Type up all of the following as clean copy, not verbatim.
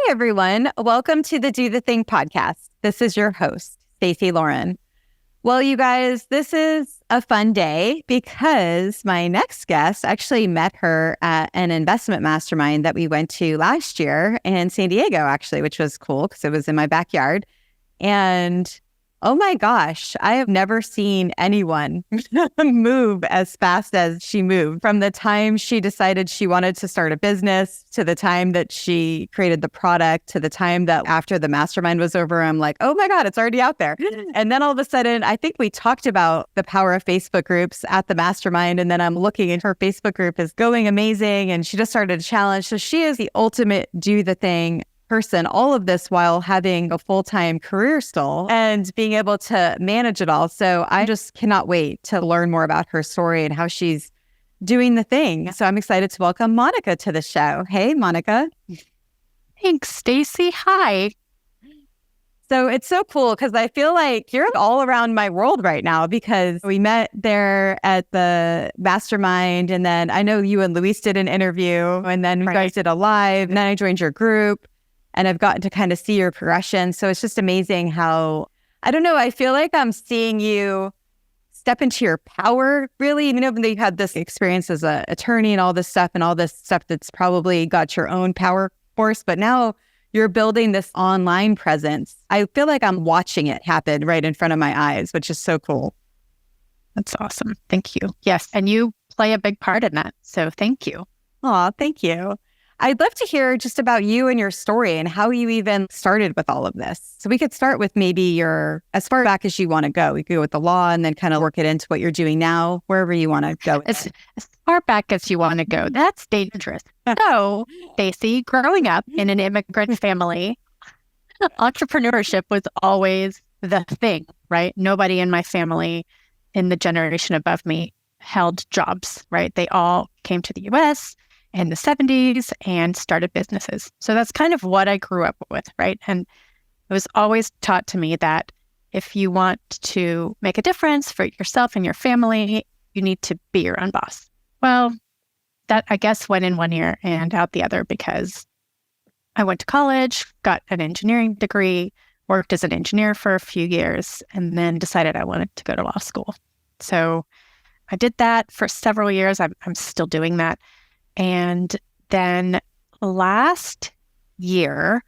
everyone. Welcome to the Do the Thing podcast. This is your host, Stacey Lauren. Well, you guys, this is a fun day because my next guest actually met her at an investment mastermind that we went to last year in San Diego, actually, which was cool because it was in my backyard. And oh my gosh, I have never seen anyone move as fast as she moved. From the time she decided she wanted to start a business to the time that she created the product to the time that after the mastermind was over, I'm like, oh my God, it's already out there. And then all of a sudden, I think we talked about the power of Facebook groups at the mastermind. And then I'm looking and her Facebook group is going amazing. And she just started a challenge. So she is the ultimate do the thing person, all of this while having a full-time career still and being able to manage it all. So I just cannot wait to learn more about her story and how she's doing the thing. So I'm excited to welcome Monica to the show. Hey, Monica. Thanks, Stacey. Hi. So it's so cool because I feel like you're all around my world right now because we met there at the mastermind. And then I know you and Luis did an interview and then you guys did a live and then I joined your group. And I've gotten to kind of see your progression. So it's just amazing how, I don't know, I feel like I'm seeing you step into your power, really. Even though you had this experience as an attorney and all this stuff that's probably got your own power force. But now you're building this online presence. I feel like I'm watching it happen right in front of my eyes, which is so cool. That's awesome. Thank you. Yes. And you play a big part in that. So thank you. Aw, thank you. I'd love to hear just about you and your story and how you even started with all of this. So we could start with maybe your, as far back as you want to go. We could go with the law and then kind of work it into what you're doing now, wherever you want to go. As far back as you want to go. That's dangerous. So, Stacey, growing up in an immigrant family, entrepreneurship was always the thing, right? Nobody in my family in the generation above me held jobs, right? They all came to the U.S. in the 70s and started businesses. So that's kind of what I grew up with, right? And it was always taught to me that if you want to make a difference for yourself and your family, you need to be your own boss. Well, that I guess went in one ear and out the other because I went to college, got an engineering degree, worked as an engineer for a few years, and then decided I wanted to go to law school. So I did that for several years. I'm still doing that. And then last year,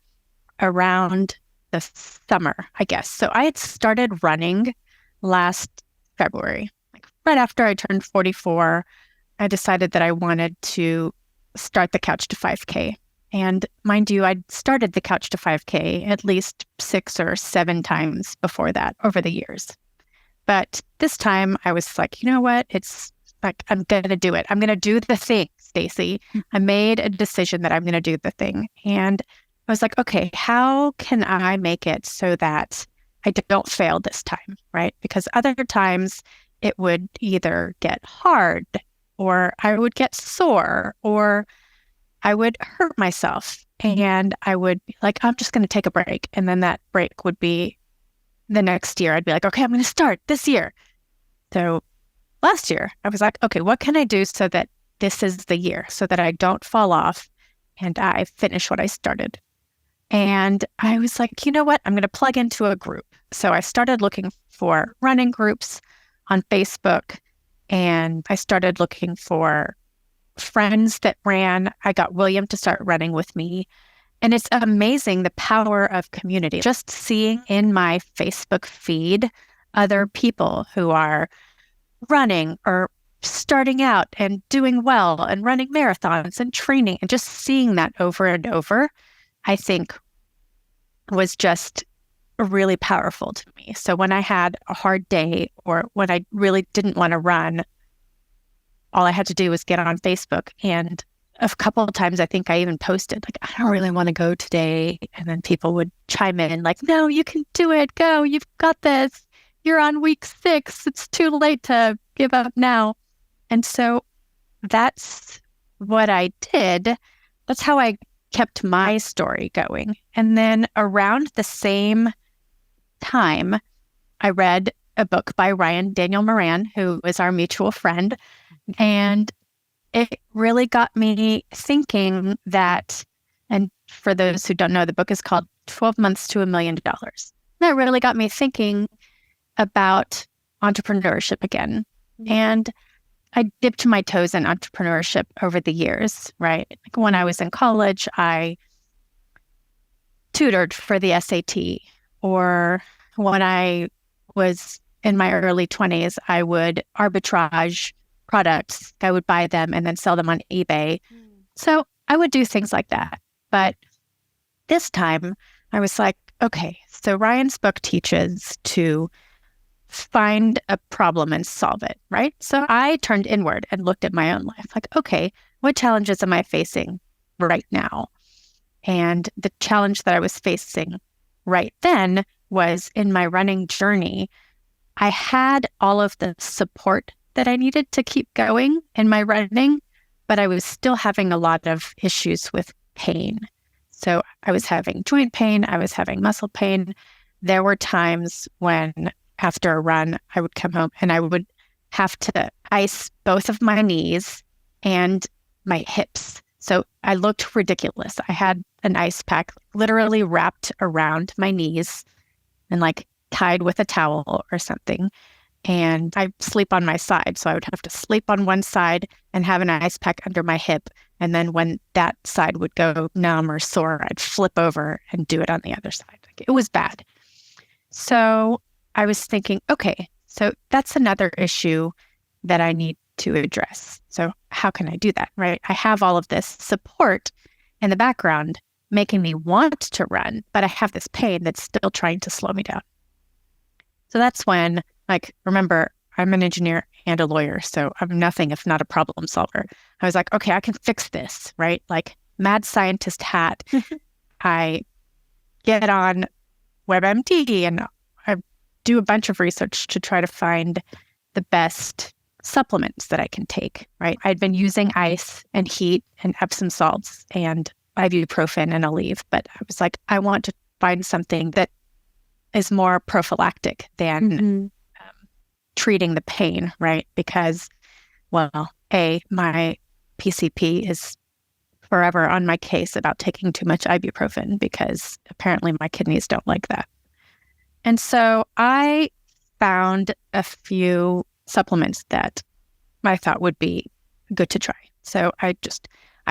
around the summer, I guess. So I had started running last February. Like right after I turned 44, I decided that I wanted to start the Couch to 5K. And mind you, I'd started the Couch to 5K at least 6 or 7 times before that over the years. But this time I was like, you know what? It's like, I'm going to do it. I'm going to do the thing, Stacey. I made a decision that I'm going to do the thing. And I was like, okay, how can I make it so that I don't fail this time, right? Because other times it would either get hard or I would get sore or I would hurt myself and I would be like, I'm just going to take a break. And then that break would be the next year. I'd be like, okay, I'm going to start this year. So last year, I was like, okay, what can I do so that this is the year, so that I don't fall off and I finish what I started? And I was like, you know what? I'm going to plug into a group. So I started looking for running groups on Facebook, and I started looking for friends that ran. I got William to start running with me. And it's amazing the power of community. Just seeing in my Facebook feed other people who are running or starting out and doing well and running marathons and training and just seeing that over and over, I think was just really powerful to me. So when I had a hard day or when I really didn't want to run, all I had to do was get on Facebook. And a couple of times I think I even posted like, I don't really want to go today. And then people would chime in like, no, you can do it. Go, you've got this. You're on week 6. It's too late to give up now. And so that's what I did. That's how I kept my story going. And then around the same time, I read a book by Ryan Daniel Moran, who is our mutual friend. And it really got me thinking that And for those who don't know, the book is called 12 Months to $1 Million. That really got me thinking about entrepreneurship again. And I dipped my toes in entrepreneurship over the years, right? Like when I was in college, I tutored for the SAT, or when I was in my early 20s, I would arbitrage products. I would buy them and then sell them on eBay. So I would do things like that. But this time I was like, okay, so Ryan's book teaches to find a problem and solve it, right? So I turned inward and looked at my own life. Like, okay, what challenges am I facing right now? And the challenge that I was facing right then was in my running journey. I had all of the support that I needed to keep going in my running, but I was still having a lot of issues with pain. So I was having joint pain, I was having muscle pain. There were times when after a run, I would come home and I would have to ice both of my knees and my hips. So I looked ridiculous. I had an ice pack literally wrapped around my knees and like tied with a towel or something. And I sleep on my side. So I would have to sleep on one side and have an ice pack under my hip. And then when that side would go numb or sore, I'd flip over and do it on the other side. Like, it was bad. So I was thinking, okay, so that's another issue that I need to address. So how can I do that, right? I have all of this support in the background making me want to run, but I have this pain that's still trying to slow me down. So that's when, like, remember, I'm an engineer and a lawyer, so I'm nothing if not a problem solver. I was like, okay, I can fix this, right? Like, mad scientist hat. I get on WebMD and I do a bunch of research to try to find the best supplements that I can take, right? I'd been using ice and heat and Epsom salts and ibuprofen and Aleve, but I was like, I want to find something that is more prophylactic than treating the pain, right? Because, well, my PCP is forever on my case about taking too much ibuprofen because apparently my kidneys don't like that. And so I found a few supplements that I thought would be good to try. So I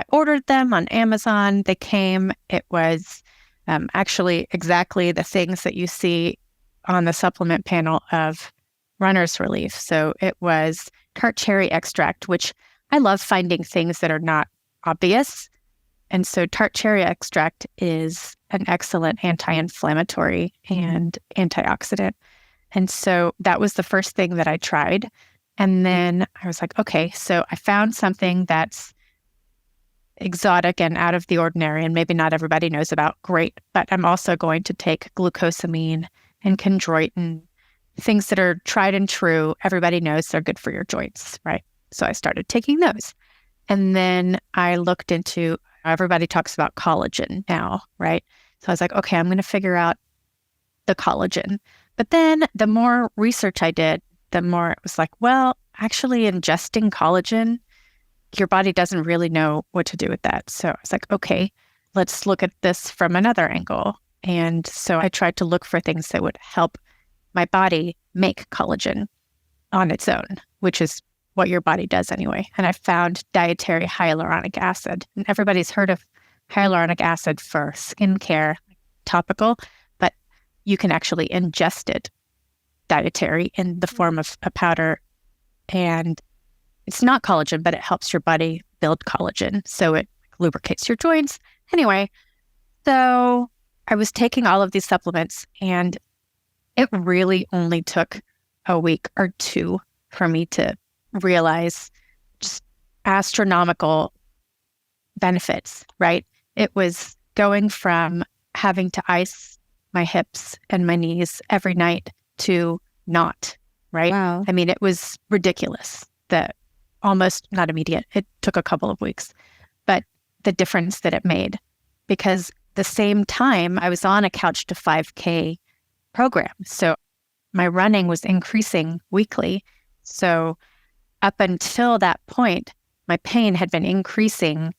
ordered them on Amazon. They came. It was actually exactly the things that you see on the supplement panel of Runner's Relief. So it was tart cherry extract, which I love finding things that are not obvious. And so tart cherry extract is an excellent anti-inflammatory and antioxidant. And so that was the first thing that I tried. And then I was like, okay, so I found something that's exotic and out of the ordinary, and maybe not everybody knows about. Great. But I'm also going to take glucosamine and chondroitin, things that are tried and true. Everybody knows they're good for your joints, right? So I started taking those. And then I looked into, everybody talks about collagen now, right? So I was like, okay, I'm going to figure out the collagen. But then the more research I did, the more it was like, well, actually ingesting collagen, your body doesn't really know what to do with that. So I was like, okay, let's look at this from another angle. And so I tried to look for things that would help my body make collagen on its own, which is what your body does anyway. And I found dietary hyaluronic acid. And everybody's heard of hyaluronic acid for skincare, topical, but you can actually ingest it dietary in the form of a powder. And it's not collagen, but it helps your body build collagen. So it lubricates your joints. Anyway, so I was taking all of these supplements, and it really only took a week or two for me to realize just astronomical benefits, right? It was going from having to ice my hips and my knees every night to not, right? Wow. I mean, it was ridiculous. Almost not immediate. It took a couple of weeks, but the difference that it made, because the same time I was on a couch to 5K program. So my running was increasing weekly. So up until that point, my pain had been increasing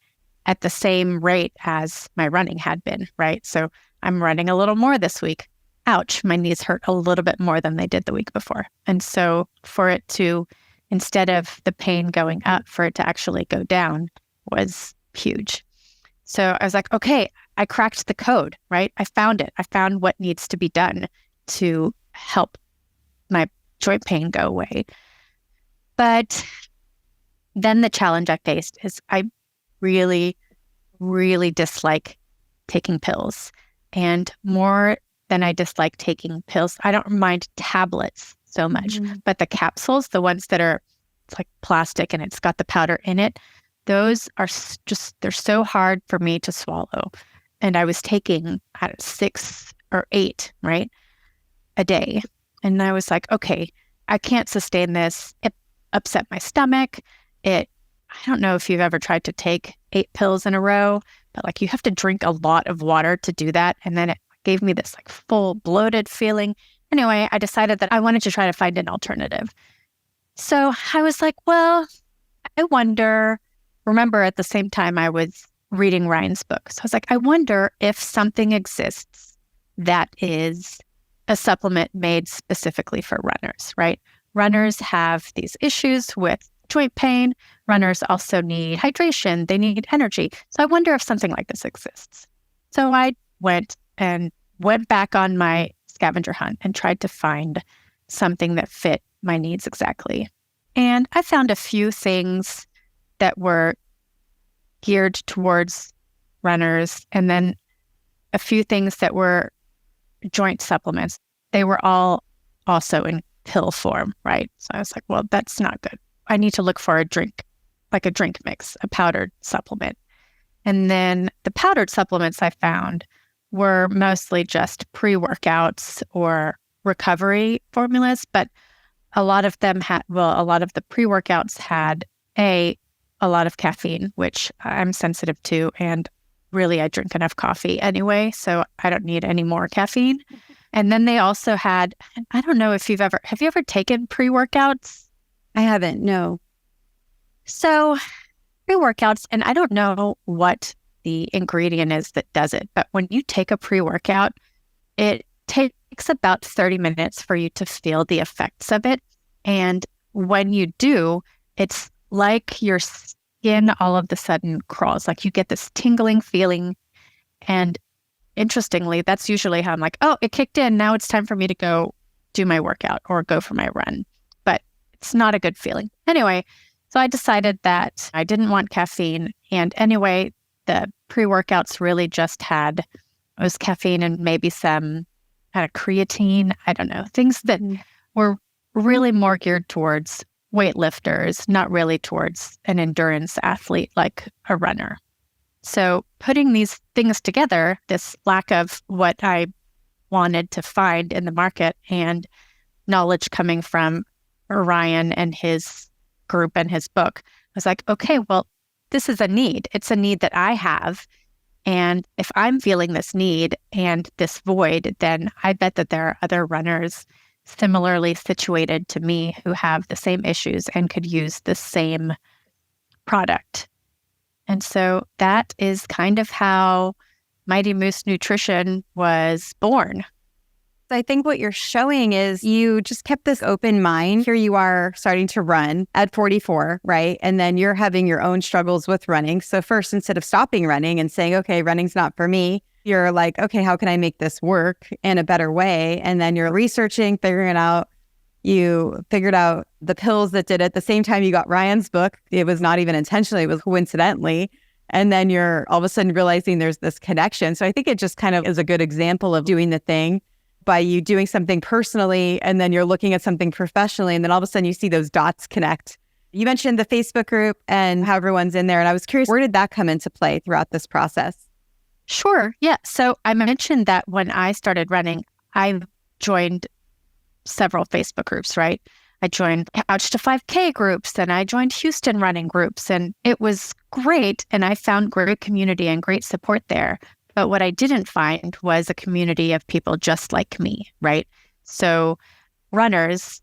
at the same rate as my running had been, right? So I'm running a little more this week. Ouch, my knees hurt a little bit more than they did the week before. And so for it to, instead of the pain going up, for it to actually go down was huge. So I was like, okay, I cracked the code, right? I found it. I found what needs to be done to help my joint pain go away. But then the challenge I faced is I really, really dislike taking pills. And more than I dislike taking pills, I don't mind tablets so much, but the capsules, the ones that are, it's like plastic and it's got the powder in it, those are just, they're so hard for me to swallow. And I was taking 6 or 8, right, a day. And I was like, okay, I can't sustain this. It upset my stomach. I don't know if you've ever tried to take 8 pills in a row, but like you have to drink a lot of water to do that. And then it gave me this like full bloated feeling. Anyway, I decided that I wanted to try to find an alternative. So I was like, well, I wonder, remember at the same time I was reading Ryan's book. So I was like, I wonder if something exists that is a supplement made specifically for runners, right? Runners have these issues with joint pain. Runners also need hydration. They need energy. So I wonder if something like this exists. So I went back on my scavenger hunt and tried to find something that fit my needs exactly. And I found a few things that were geared towards runners, and then a few things that were joint supplements. They were all also in pill form, right? So I was like, well, that's not good. I need to look for a drink, like a drink mix, a powdered supplement. And then the powdered supplements I found were mostly just pre-workouts or recovery formulas, but a lot of them a lot of the pre-workouts had a lot of caffeine, which I'm sensitive to, and really I drink enough coffee anyway, so I don't need any more caffeine. And then they also had, I don't know if have you ever taken pre-workouts? I haven't, no. So pre-workouts, and I don't know what the ingredient is that does it, but when you take a pre-workout, it takes about 30 minutes for you to feel the effects of it. And when you do, it's like your skin all of a sudden crawls, like you get this tingling feeling. And interestingly, that's usually how I'm like, oh, it kicked in. Now it's time for me to go do my workout or go for my run. But it's not a good feeling. Anyway, so I decided that I didn't want caffeine. And anyway, the pre-workouts really just had, it was caffeine and maybe some kind of creatine. I don't know, things that were really more geared towards weightlifters, not really towards an endurance athlete like a runner. So putting these things together, this lack of what I wanted to find in the market and knowledge coming from Ryan and his group and his book, I was like, okay, well, this is a need. It's a need that I have. And if I'm feeling this need and this void, then I bet that there are other runners similarly situated to me who have the same issues and could use the same product. And so that is kind of how Mighty Moose Nutrition was born. I think what you're showing is you just kept this open mind. Here you are starting to run at 44, right? And then you're having your own struggles with running. So first, instead of stopping running and saying, okay, running's not for me, you're like, okay, how can I make this work in a better way? And then you're researching, figuring it out. You figured out the pills that did it. The same time you got Ryan's book, it was not even intentionally, it was coincidentally. And then you're all of a sudden realizing there's this connection. So I think it just kind of is a good example of doing the thing by you doing something personally, and then you're looking at something professionally, and then all of a sudden you see those dots connect. You mentioned the Facebook group and how everyone's in there, and I was curious, where did that come into play throughout this process? Sure. Yeah. So I mentioned that when I started running, I joined several Facebook groups, right? I joined Couch to 5K groups, and I joined Houston running groups, and it was great. And I found great community and great support there. But what I didn't find was a community of people just like me, right? So runners,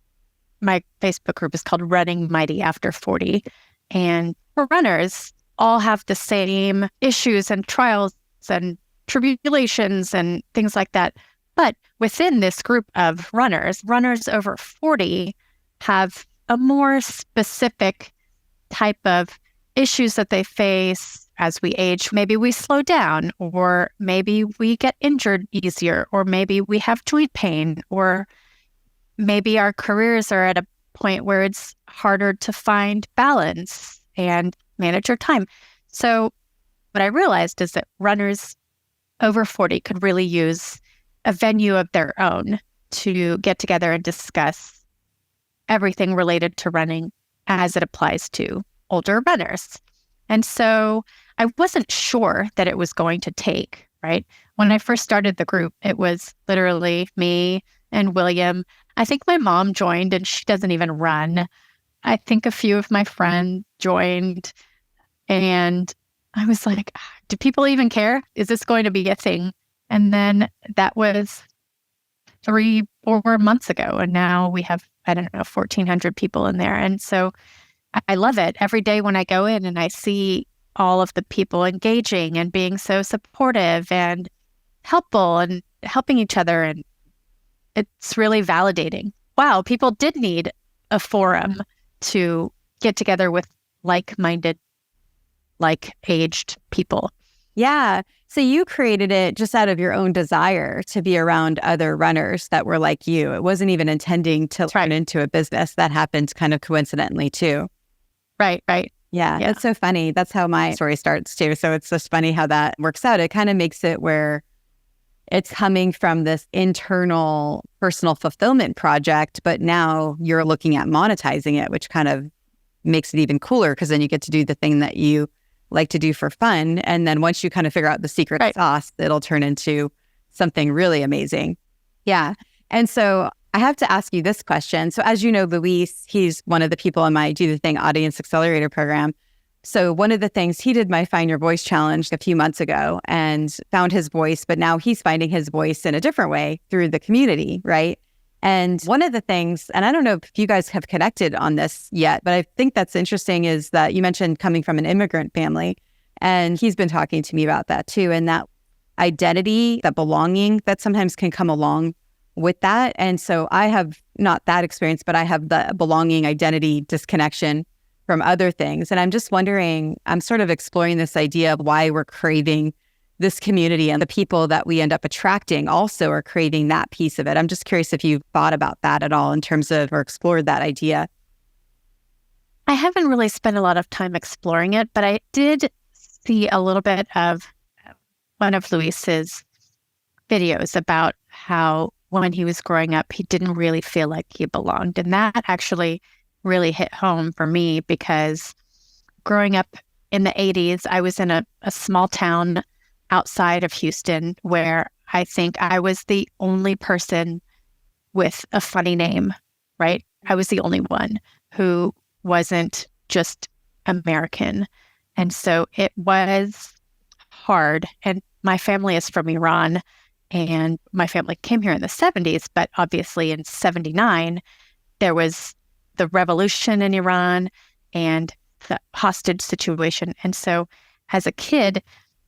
my Facebook group is called Running Mighty After 40. And for runners, all have the same issues and trials and tribulations and things like that. But within this group of runners over 40 have a more specific type of issues that they face as we age. Maybe we slow down, or maybe we get injured easier, or maybe we have joint pain, or maybe our careers are at a point where it's harder to find balance and manage your time. So what I realized is that runners over 40 could really use a venue of their own to get together and discuss everything related to running as it applies to older runners. And so I wasn't sure that it was going to take, right? When I first started the group, it was literally me and William. I think my mom joined, and she doesn't even run. I think a few of my friends joined, and I was like, do people even care? Is this going to be a thing? And then that was 3-4 months ago. And now we have, 1,400 people in there. And so I love it. Every day when I go in and I see all of the people engaging and being so supportive and helpful and helping each other. And it's really validating. Wow, people did need a forum to get together with like-minded, like-aged people. Yeah. So you created it just out of your own desire to be around other runners that were like you. It wasn't even intending to turn into a business. That happened kind of coincidentally too. Right. Yeah, that's so funny. That's how my story starts too. So it's just funny how that works out. It kind of makes it where it's coming from this internal personal fulfillment project, but now you're looking at monetizing it, which kind of makes it even cooler, because then you get to do the thing that you like to do for fun. And then once you kind of figure out the secret sauce, it'll turn into something really amazing. Yeah. And so I have to ask you this question. So as you know, Luis, he's one of the people in my Do the Thing Audience Accelerator program. So one of the things, he did my Find Your Voice challenge a few months ago and found his voice, but now he's finding his voice in a different way through the community, right? And one of the things, and I don't know if you guys have connected on this yet, but I think that's interesting, is that you mentioned coming from an immigrant family, and he's been talking to me about that too, and that identity, that belonging that sometimes can come along with that. And so I have not that experience, but I have the belonging identity disconnection from other things. And I'm just wondering, I'm sort of exploring this idea of why we're craving this community, and the people that we end up attracting also are craving that piece of it. I'm just curious if you've thought about that at all in terms of, or explored that idea. I haven't really spent a lot of time exploring it, but I did see a little bit of one of Luis's videos about how when he was growing up, he didn't really feel like he belonged. And that actually really hit home for me, because growing up in the 80s, I was in a small town outside of Houston where I think I was the only person with a funny name, right? I was the only one who wasn't just American. And so it was hard. And my family is from Iran, and my family came here in the 70s, but obviously in 79, there was the revolution in Iran and the hostage situation. And so as a kid, it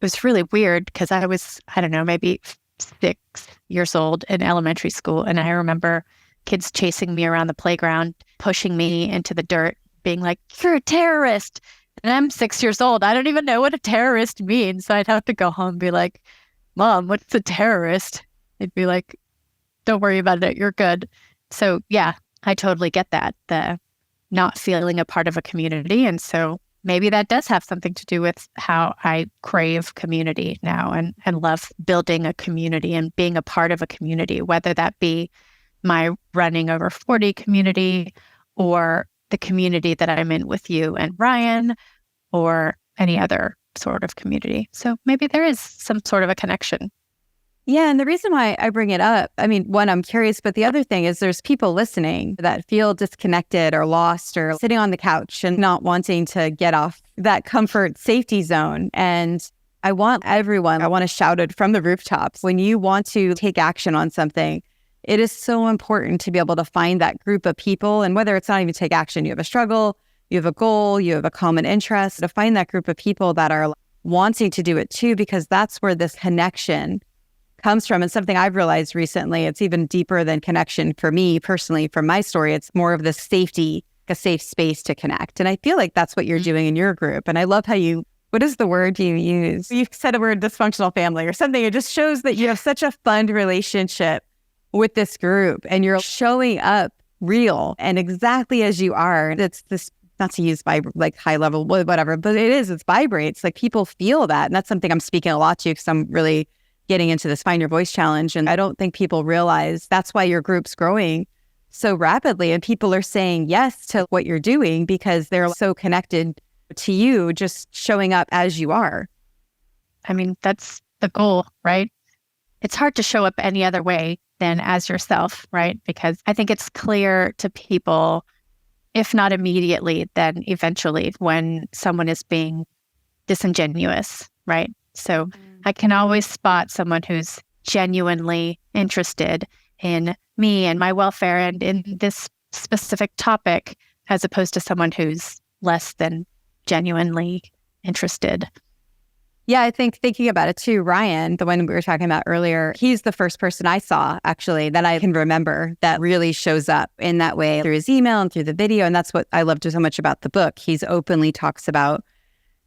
was really weird, because I was, maybe 6 years old in elementary school. And I remember kids chasing me around the playground, pushing me into the dirt, being like, "You're a terrorist." And I'm 6 years old. I don't even know what a terrorist means. So I'd have to go home and be like, "Mom, what's a terrorist?" They'd be like, "Don't worry about it. You're good." So yeah, I totally get that, the not feeling a part of a community. And so maybe that does have something to do with how I crave community now, and love building a community and being a part of a community, whether that be my Running Over 40 community, or the community that I'm in with you and Ryan, or any other sort of community. So maybe there is some sort of a connection. Yeah. And the reason why I bring it up, one, I'm curious, but the other thing is there's people listening that feel disconnected or lost, or sitting on the couch and not wanting to get off that comfort safety zone. And I want to shout it from the rooftops. When you want to take action on something, it is so important to be able to find that group of people. And whether it's not even take action, you have a struggle, you have a goal, you have a common interest, to find that group of people that are wanting to do it too, because that's where this connection comes from. And something I've realized recently, it's even deeper than connection for me personally, from my story. It's more of the safety, a safe space to connect. And I feel like that's what you're doing in your group. And I love how what is the word you use? You said a word, dysfunctional family or something. It just shows that you have such a fun relationship with this group and you're showing up real and exactly as you are. It's this, not to use like high level, whatever, but it vibrates. Like people feel that. And that's something I'm speaking a lot to because I'm really getting into this Find Your Voice challenge. And I don't think people realize that's why your group's growing so rapidly. And people are saying yes to what you're doing because they're so connected to you, just showing up as you are. I mean, that's the goal, right? It's hard to show up any other way than as yourself, right? Because I think it's clear to people, if not immediately, then eventually when someone is being disingenuous, right? So I can always spot someone who's genuinely interested in me and my welfare and in this specific topic, as opposed to someone who's less than genuinely interested. Yeah, I think thinking about it too, Ryan, the one we were talking about earlier, he's the first person I saw actually that I can remember that really shows up in that way through his email and through the video. And that's what I loved so much about the book. He's openly talks about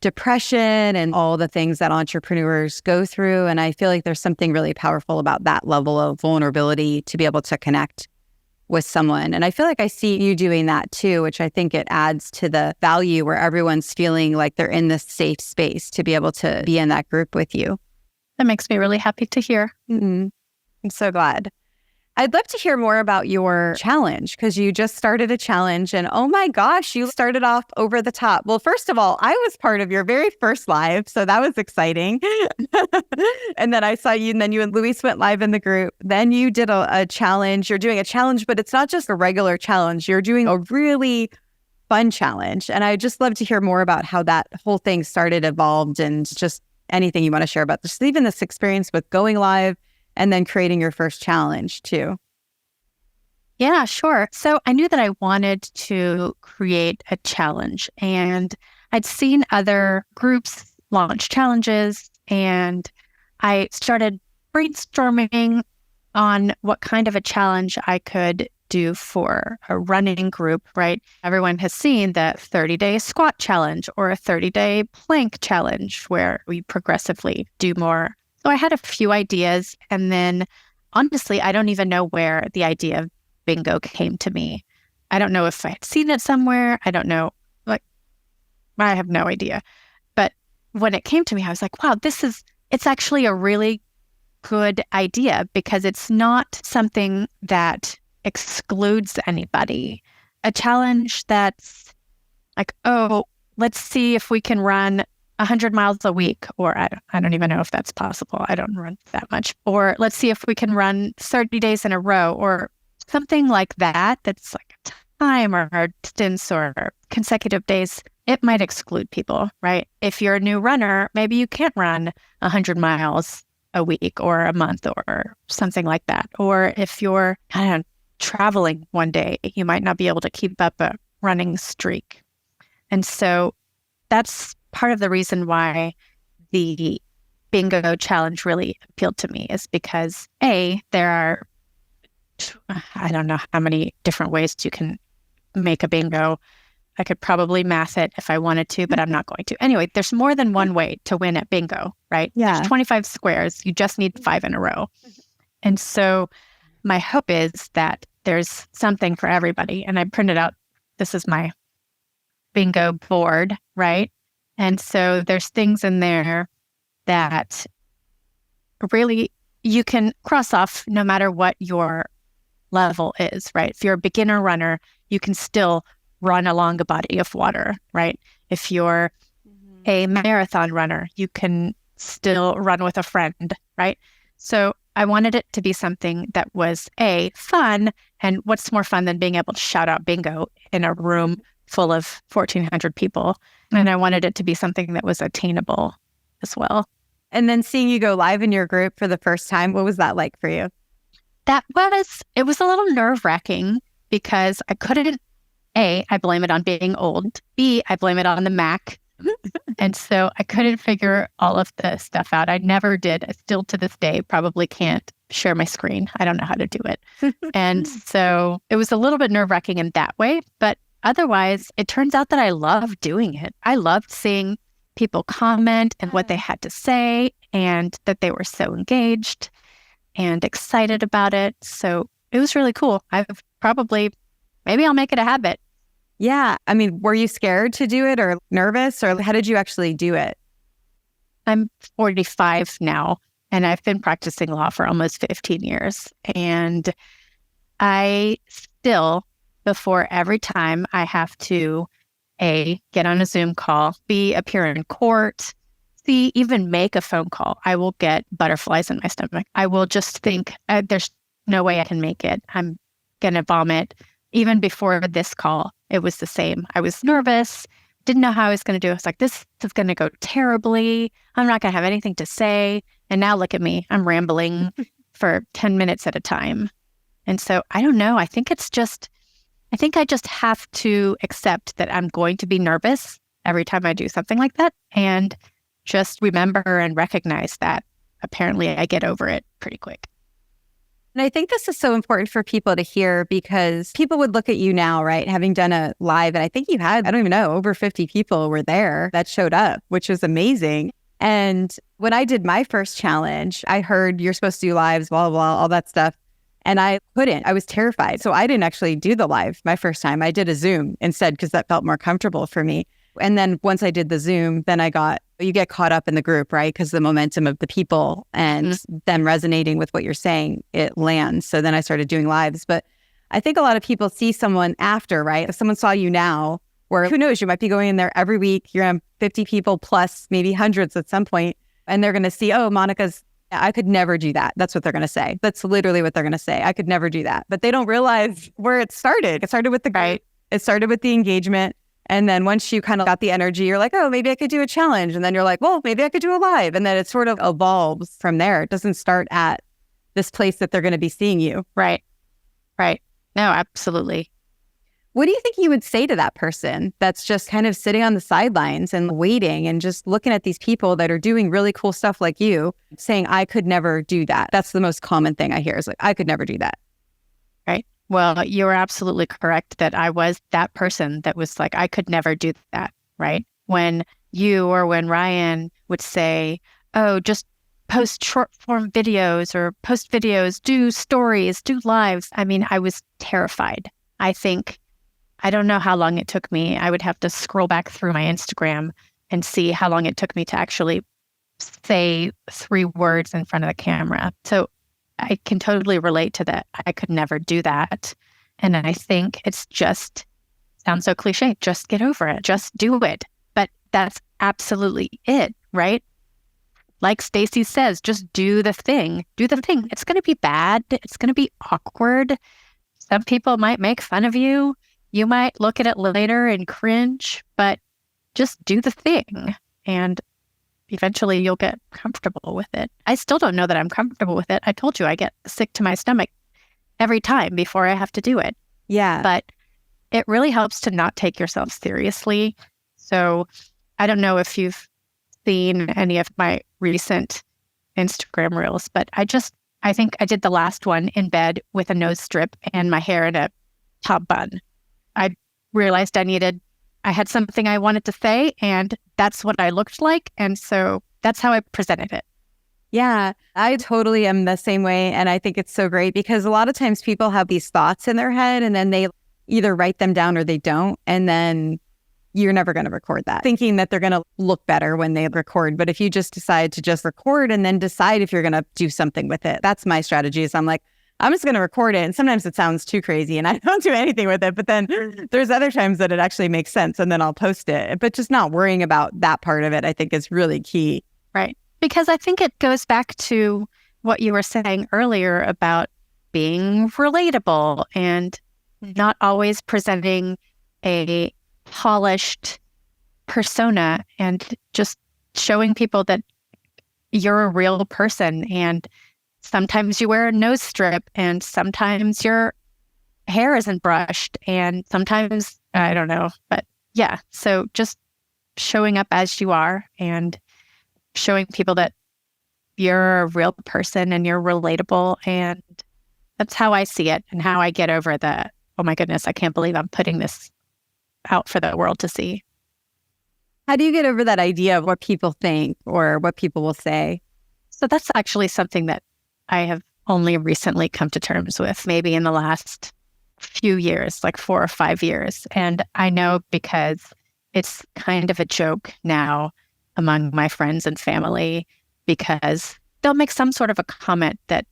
depression and all the things that entrepreneurs go through. And I feel like there's something really powerful about that level of vulnerability to be able to connect with someone. And I feel like I see you doing that too, which I think it adds to the value where everyone's feeling like they're in this safe space to be able to be in that group with you. That makes me really happy to hear. Mm-hmm. I'm so glad. I'd love to hear more about your challenge because you just started a challenge and oh my gosh, you started off over the top. Well, first of all, I was part of your very first live, so that was exciting. And then I saw you and then you and Luis went live in the group. Then you did a challenge. You're doing a challenge, but it's not just a regular challenge. You're doing a really fun challenge. And I'd just love to hear more about how that whole thing started, evolved, and just anything you want to share about this, even this experience with going live and then creating your first challenge too. Yeah, sure. So I knew that I wanted to create a challenge and I'd seen other groups launch challenges and I started brainstorming on what kind of a challenge I could do for a running group, right? Everyone has seen the 30-day squat challenge or a 30-day plank challenge where we progressively do more. So I had a few ideas, and then honestly, I don't even know where the idea of bingo came to me. I don't know if I had seen it somewhere. I don't know. I have no idea. But when it came to me, I was like, wow, it's actually a really good idea because it's not something that excludes anybody. A challenge that's like, oh, let's see if we can run 100 miles a week, or I don't even know if that's possible. I don't run that much. Or let's see if we can run 30 days in a row or something like that. That's like a time or a distance or consecutive days. It might exclude people, right? If you're a new runner, maybe you can't run 100 miles a week or a month or something like that. Or if you're traveling one day, you might not be able to keep up a running streak. And so that's part of the reason why the bingo challenge really appealed to me is because there are, I don't know how many different ways you can make a bingo. I could probably math it if I wanted to, but I'm not going to. Anyway, there's more than one way to win at bingo, right? Yeah. There's 25 squares. You just need 5 in a row. And so my hope is that there's something for everybody. And I printed out, this is my bingo board, right? And so there's things in there that really you can cross off no matter what your level is, right? If you're a beginner runner, you can still run along a body of water, right? If you're a marathon runner, you can still run with a friend, right? So I wanted it to be something that was fun, and what's more fun than being able to shout out bingo in a room full of 1,400 people. And I wanted it to be something that was attainable as well. And then seeing you go live in your group for the first time, what was that like for you? It was a little nerve-wracking because I couldn't A, I blame it on being old. B, I blame it on the Mac. And so I couldn't figure all of the stuff out. I never did. I still to this day probably can't share my screen. I don't know how to do it. And so it was a little bit nerve-wracking in that way. But otherwise, it turns out that I love doing it. I loved seeing people comment and what they had to say and that they were so engaged and excited about it. So it was really cool. Maybe I'll make it a habit. Yeah. I mean, were you scared to do it or nervous, or how did you actually do it? I'm 45 now, and I've been practicing law for almost 15 years. And I still, before every time I have to, A, get on a Zoom call, B, appear in court, C, even make a phone call, I will get butterflies in my stomach. I will just think, there's no way I can make it. I'm going to vomit. Even before this call, it was the same. I was nervous, didn't know how I was going to do it. I was like, this is going to go terribly. I'm not going to have anything to say. And now look at me. I'm rambling for 10 minutes at a time. And so I don't know. I think I just have to accept that I'm going to be nervous every time I do something like that. And just remember and recognize that apparently I get over it pretty quick. And I think this is so important for people to hear, because people would look at you now, right, having done a live, and I think you had, I don't even know, over 50 people were there that showed up, which was amazing. And when I did my first challenge, I heard you're supposed to do lives, blah, blah, blah, all that stuff. And I couldn't. I was terrified. So I didn't actually do the live my first time. I did a Zoom instead because that felt more comfortable for me. And then once I did the Zoom, then you get caught up in the group, right? Because the momentum of the people and them resonating with what you're saying, it lands. So then I started doing lives. But I think a lot of people see someone after, right? If someone saw you now, where who knows, you might be going in there every week, you're on 50 people plus maybe hundreds at some point, and they're going to see, oh, I could never do that. That's what they're going to say. That's literally what they're going to say. I could never do that. But they don't realize where it started. It started with the group. Right. It started with the engagement. And then once you kind of got the energy, you're like, oh, maybe I could do a challenge. And then you're like, well, maybe I could do a live. And then it sort of evolves from there. It doesn't start at this place that they're going to be seeing you. Right. Right. No, absolutely. What do you think you would say to that person that's just kind of sitting on the sidelines and waiting and just looking at these people that are doing really cool stuff like you, saying, I could never do that? That's the most common thing I hear is like, I could never do that. Right. Well, you're absolutely correct that I was that person that was like, I could never do that, right? When you or when Ryan would say, oh, just post short form videos or post videos, do stories, do lives. I mean, I was terrified. I don't know how long it took me. I would have to scroll back through my Instagram and see how long it took me to actually say 3 words in front of the camera. So I can totally relate to that. I could never do that. And I think it's just, sounds so cliche, just get over it, just do it. But that's absolutely it, right? Like Stacy says, just do the thing. Do the thing. It's going to be bad. It's going to be awkward. Some people might make fun of you. You might look at it later and cringe, but just do the thing. And eventually you'll get comfortable with it. I still don't know that I'm comfortable with it. I told you I get sick to my stomach every time before I have to do it. Yeah. But it really helps to not take yourself seriously. So I don't know if you've seen any of my recent Instagram reels, but I think I did the last one in bed with a nose strip and my hair in a top bun. I realized I had something I wanted to say, and that's what I looked like. And so that's how I presented it. Yeah, I totally am the same way. And I think it's so great because a lot of times people have these thoughts in their head and then they either write them down or they don't. And then you're never going to record that, thinking that they're going to look better when they record. But if you just decide to just record and then decide if you're going to do something with it, that's my strategy. Is I'm like, I'm just going to record it. And sometimes it sounds too crazy and I don't do anything with it. But then there's other times that it actually makes sense and then I'll post it. But just not worrying about that part of it, I think is really key. Right. Because I think it goes back to what you were saying earlier about being relatable and not always presenting a polished persona and just showing people that you're a real person. And sometimes you wear a nose strip and sometimes your hair isn't brushed and sometimes I don't know. But yeah, so just showing up as you are and showing people that you're a real person and you're relatable. And that's how I see it and how I get over the, oh my goodness, I can't believe I'm putting this out for the world to see. How do you get over that idea of what people think or what people will say? So that's actually something that I have only recently come to terms with, maybe in the last few years, like 4 or 5 years. And I know because it's kind of a joke now among my friends and family, because they'll make some sort of a comment that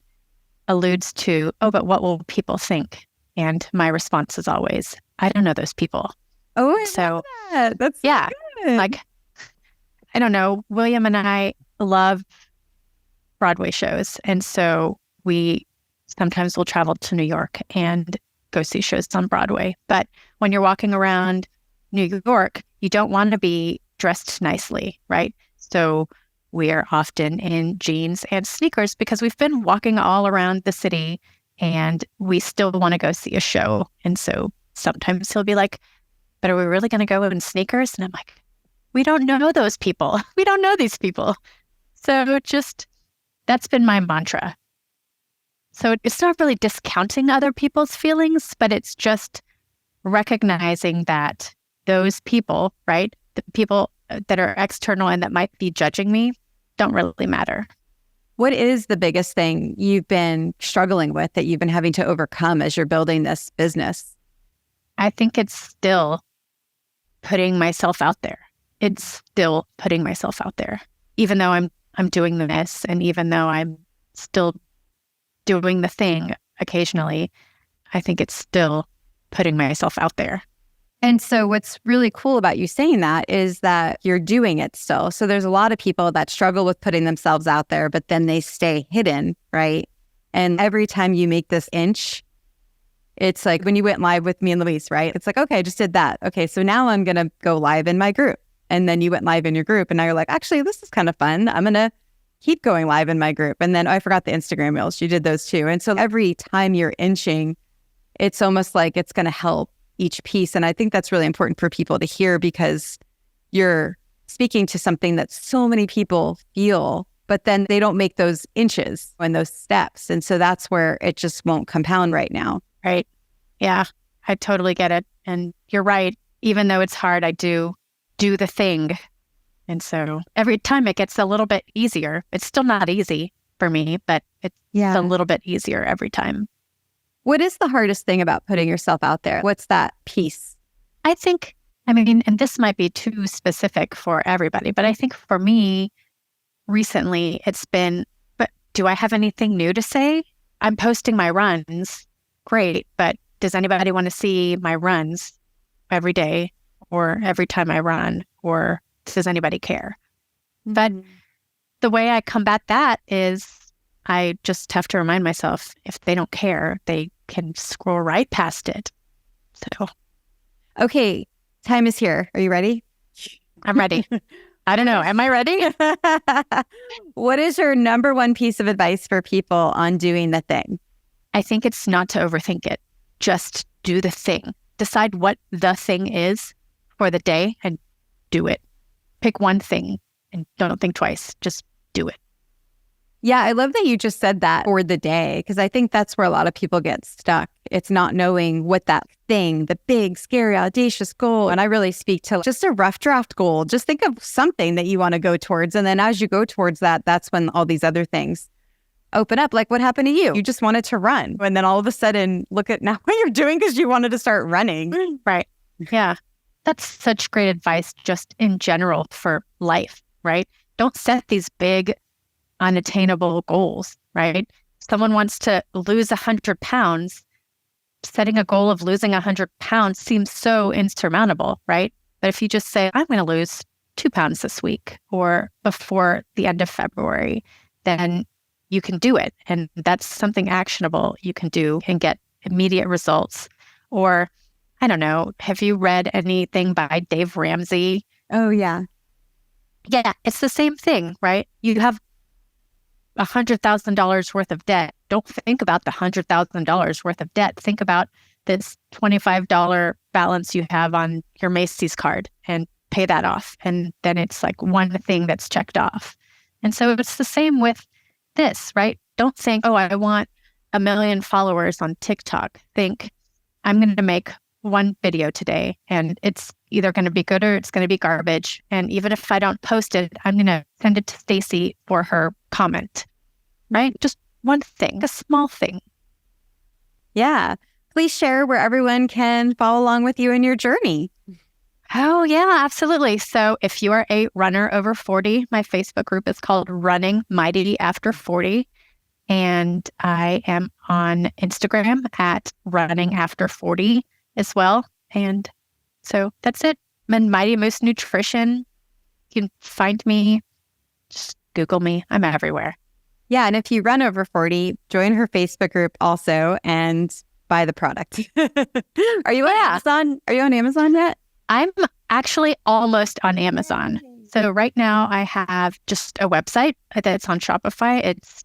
alludes to, oh, but what will people think? And my response is always, I don't know those people. Oh, I love that. That's yeah, good. like, I don't know. William and I love Broadway shows. And so we sometimes will travel to New York and go see shows on Broadway. But when you're walking around New York, you don't want to be dressed nicely, right? So we are often in jeans and sneakers because we've been walking all around the city and we still want to go see a show. And so sometimes he'll be like, but are we really going to go in sneakers? And I'm like, we don't know those people. We don't know these people. So just, that's been my mantra. So it's not really discounting other people's feelings, but it's just recognizing that those people, right? The people that are external and that might be judging me don't really matter. What is the biggest thing you've been struggling with that you've been having to overcome as you're building this business? I think it's still putting myself out there. It's still putting myself out there. Even though I'm doing this and even though I'm still doing the thing occasionally, I think it's still putting myself out there. And so what's really cool about you saying that is that you're doing it still. So there's a lot of people that struggle with putting themselves out there, but then they stay hidden, right? And every time you make this inch, it's like when you went live with me and Luis, right? It's like, okay, I just did that. Okay, so now I'm going to go live in my group. And then you went live in your group and now you're like, actually, this is kind of fun. I'm going to keep going live in my group. And then I forgot the Instagram reels. You did those too. And so every time you're inching, it's almost like it's going to help each piece. And I think that's really important for people to hear because you're speaking to something that so many people feel, but then they don't make those inches and those steps. And so that's where it just won't compound right now. Right. Yeah, I totally get it. And you're right. Even though it's hard, I do the thing. And so every time it gets a little bit easier. It's still not easy for me, but it's a little bit easier every time. What is the hardest thing about putting yourself out there? What's that piece? I think, and this might be too specific for everybody, but I think for me, recently, it's been, but do I have anything new to say? I'm posting my runs. Great. But does anybody want to see my runs every day or every time I run? Or does anybody care? But the way I combat that is I just have to remind myself, if they don't care, they can scroll right past it. So, okay, time is here. Are you ready? I'm ready. I don't know. Am I ready? What is your number one piece of advice for people on doing the thing? I think it's not to overthink it. Just do the thing. Decide what the thing is for the day and do it. Pick one thing and don't think twice. Just do it. Yeah, I love that you just said that for the day, because I think that's where a lot of people get stuck. It's not knowing what that thing, the big, scary, audacious goal. And I really speak to just a rough draft goal. Just think of something that you want to go towards. And then as you go towards that, that's when all these other things open up. Like what happened to you? You just wanted to run. And then all of a sudden, look at now what you're doing because you wanted to start running. Right. Yeah. That's such great advice just in general for life, right? Don't set these big, unattainable goals, right? Someone wants to lose 100 pounds. Setting a goal of losing 100 pounds seems so insurmountable, right? But if you just say, I'm going to lose 2 pounds this week or before the end of February, then you can do it. And that's something actionable you can do and get immediate results. Or, I don't know, have you read anything by Dave Ramsey? Oh, yeah. Yeah, it's the same thing, right? You have $100,000 worth of debt. Don't think about the $100,000 worth of debt. Think about this $25 balance you have on your Macy's card and pay that off. And then it's like one thing that's checked off. And so it's the same with this, right? Don't think, oh, I want 1 million followers on TikTok. Think, I'm going to make one video today and it's either going to be good or it's going to be garbage. And even if I don't post it, I'm going to send it to Stacy for her comment, right? Just one thing, a small thing. Yeah. Please share where everyone can follow along with you in your journey. Oh, yeah, absolutely. So if you are a runner over 40, my Facebook group is called Running Mighty After 40. And I am on Instagram at Running After 40 as well. And so that's it. I'm in Mighty Moose Nutrition. You can find me. Just Google me. I'm everywhere. Yeah. And if you run over 40, join her Facebook group also and buy the product. Are you on Amazon? Are you on Amazon yet? I'm actually almost on Amazon. So right now I have just a website that's on Shopify. It's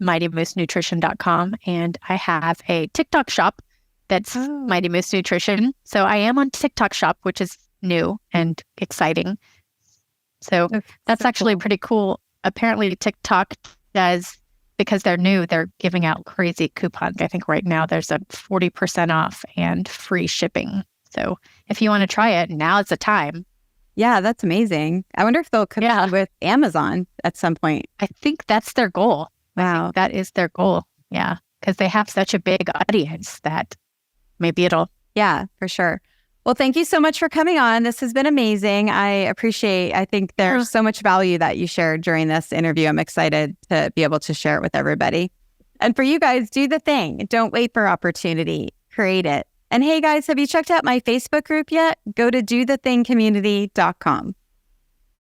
mightymoosenutrition.com. And I have a TikTok shop that's Mighty Moose Nutrition. So I am on TikTok shop, which is new and exciting. So that's actually pretty cool. Apparently TikTok does, because they're new, they're giving out crazy coupons. I think right now there's a 40% off and free shipping. So if you want to try it, now's the time. Yeah, that's amazing. I wonder if they'll compete with Amazon at some point. I think that's their goal. Wow. That is their goal. Yeah. Because they have such a big audience that maybe it'll. Yeah, for sure. Well, thank you so much for coming on. This has been amazing. I think there's so much value that you shared during this interview. I'm excited to be able to share it with everybody. And for you guys, do the thing. Don't wait for opportunity. Create it. And hey guys, have you checked out my Facebook group yet? Go to dothethingcommunity.com.